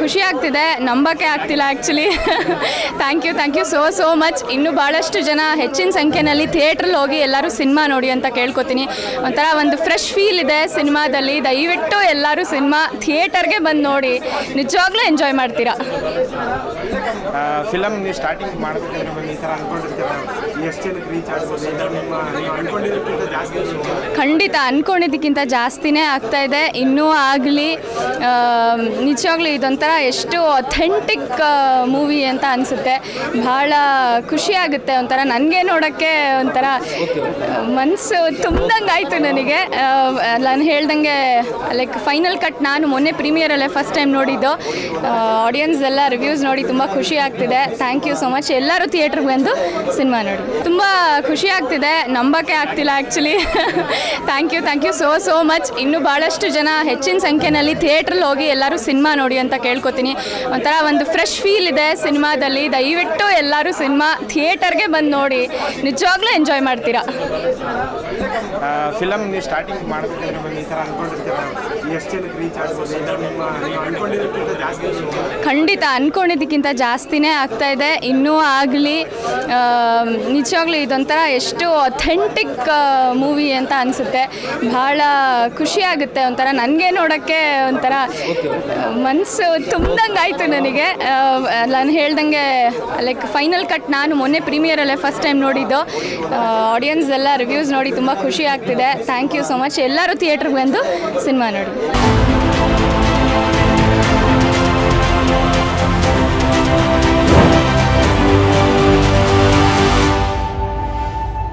ಖುಷಿ ಆಗ್ತಿದೆ, ನಂಬಕ್ಕೆ ಆಗ್ತಿಲ್ಲ actually. Thank you so much. ಇನ್ನೂ ಭಾಳಷ್ಟು ಜನ ಹೆಚ್ಚಿನ ಸಂಖ್ಯೆಯಲ್ಲಿ ಥಿಯೇಟ್ರಲ್ಲಿ ಹೋಗಿ ಎಲ್ಲರೂ ಸಿನಿಮಾ ನೋಡಿ ಅಂತ ಕೇಳ್ಕೊತೀನಿ. ಒಂಥರ ಒಂದು ಫ್ರೆಶ್ ಫೀಲ್ ಇದೆ ಸಿನಿಮಾದಲ್ಲಿ. ದಯವಿಟ್ಟು ಎಲ್ಲರೂ ಸಿನಿಮಾ ಥಿಯೇಟರ್ಗೆ ಬಂದು ನೋಡಿ, ನಿಜವಾಗ್ಲೂ ಎಂಜಾಯ್ ಮಾಡ್ತೀರಾ. ಫಿಲಮ್ ನೀವು ಸ್ಟಾರ್ಟಿಂಗ್ ಮಾಡಬೇಕಂದ್ರೆ ಈ ಥರ ಅಂದ್ಕೊಂಡಿರ್ತೀರ, ಎಷ್ಟು ಜನಕ್ಕೆ ರೀಚ್ ಆಗ್ಬೋದು, ನೀವು ಅಂದ್ಕೊಂಡಿರೋದಕ್ಕಿಂತ ಜಾಸ್ತಿ? ಖಂಡಿತ ಅಂದ್ಕೊಂಡಿದ್ದಕ್ಕಿಂತ ಜಾಸ್ತಿನೇ ಆಗ್ತಾಯಿದೆ. ಇನ್ನೂ ಆಗಲಿ. ನಿಜವಾಗ್ಲೂ ಇದೊಂಥರ ಎಷ್ಟು ಅಥೆಂಟಿಕ್ ಮೂವಿ ಅಂತ ಅನಿಸುತ್ತೆ. ಭಾಳ ಖುಷಿಯಾಗುತ್ತೆ. ಒಂಥರ ನನಗೆ ನೋಡೋಕ್ಕೆ ಒಂಥರ ಮನಸ್ಸು ತುಂಬ್ದಂಗೆ ಆಯಿತು ನನಗೆ. ನಾನು ಹೇಳ್ದಂಗೆ ಲೈಕ್ ಫೈನಲ್ ಕಟ್ ನಾನು ಮೊನ್ನೆ ಪ್ರೀಮಿಯರಲ್ಲೇ ಫಸ್ಟ್ ಟೈಮ್ ನೋಡಿದ್ದು. ಆಡಿಯನ್ಸ್ ಎಲ್ಲ ರಿವ್ಯೂಸ್ ನೋಡಿ ತುಂಬ ಖುಷಿ ಆಗ್ತಿದೆ. Thank you so much. ಎಲ್ಲರೂ ಥಿಯೇಟ್ರಿಗೆ ಬಂದು ಸಿನಿಮಾ ನೋಡಿ. ತುಂಬ ಖುಷಿ ಆಗ್ತಿದೆ, ನಂಬಕ್ಕೆ ಆಗ್ತಿಲ್ಲ actually. Thank you so much. ಇನ್ನೂ ಭಾಳಷ್ಟು ಜನ ಹೆಚ್ಚಿನ ಸಂಖ್ಯೆಯಲ್ಲಿ ಥಿಯೇಟ್ರಲ್ಲಿ ಹೋಗಿ ಎಲ್ಲರೂ ಸಿನಿಮಾ ನೋಡಿ ಅಂತ ಕೇಳ್ಕೊತೀನಿ. ಒಂಥರ ಒಂದು ಫ್ರೆಶ್ ಫೀಲ್ ಇದೆ ಸಿನಿಮಾದಲ್ಲಿ. ದಯವಿಟ್ಟು ಎಲ್ಲರೂ ಸಿನಿಮಾ ಥಿಯೇಟರ್ಗೆ ಬಂದು ನೋಡಿ, ನಿಜವಾಗ್ಲೂ ಎಂಜಾಯ್ ಮಾಡ್ತೀರಾ. ಫಿಲಮ್ ನೀವು ಸ್ಟಾರ್ಟಿಂಗ್ ಮಾಡಬೇಕಂದ್ರೆ ಈ ಥರ ಅಂದ್ಕೊಂಡಿರ್ತೀರ, ಎಷ್ಟು ಜನಕ್ಕೆ ರೀಚ್ ಆಗ್ಬೋದು, ನೀವು ಅಂದ್ಕೊಂಡಿರೋದಕ್ಕಿಂತ ಜಾಸ್ತಿ? ಖಂಡಿತ ಅಂದ್ಕೊಂಡಿದ್ದಕ್ಕಿಂತ ಜಾಸ್ತಿನೇ ಆಗ್ತಾಯಿದೆ. ಇನ್ನೂ ಆಗಲಿ. ನಿಜವಾಗ್ಲೂ ಇದೊಂಥರ ಎಷ್ಟು ಅಥೆಂಟಿಕ್ ಮೂವಿ ಅಂತ ಅನಿಸುತ್ತೆ. ಭಾಳ ಖುಷಿಯಾಗುತ್ತೆ. ಒಂಥರ ನನಗೆ ನೋಡೋಕ್ಕೆ ಒಂಥರ ಮನಸ್ಸು ತುಂಬ್ದಂಗೆ ಆಯಿತು ನನಗೆ. ನಾನು ಹೇಳ್ದಂಗೆ ಲೈಕ್ ಫೈನಲ್ ಕಟ್ ನಾನು ಮೊನ್ನೆ ಪ್ರೀಮಿಯರಲ್ಲೇ ಫಸ್ಟ್ ಟೈಮ್ ನೋಡಿದ್ದು. ಆಡಿಯನ್ಸ್ ಎಲ್ಲ ರಿವ್ಯೂಸ್ ನೋಡಿ ತುಂಬ ಖುಷಿ ಆಗ್ತಿದೆ. Thank you so much. ಎಲ್ಲರೂ ಥಿಯೇಟ್ರಿಗೆ ಬಂದು ಸಿನಿಮಾ ನೋಡಿ.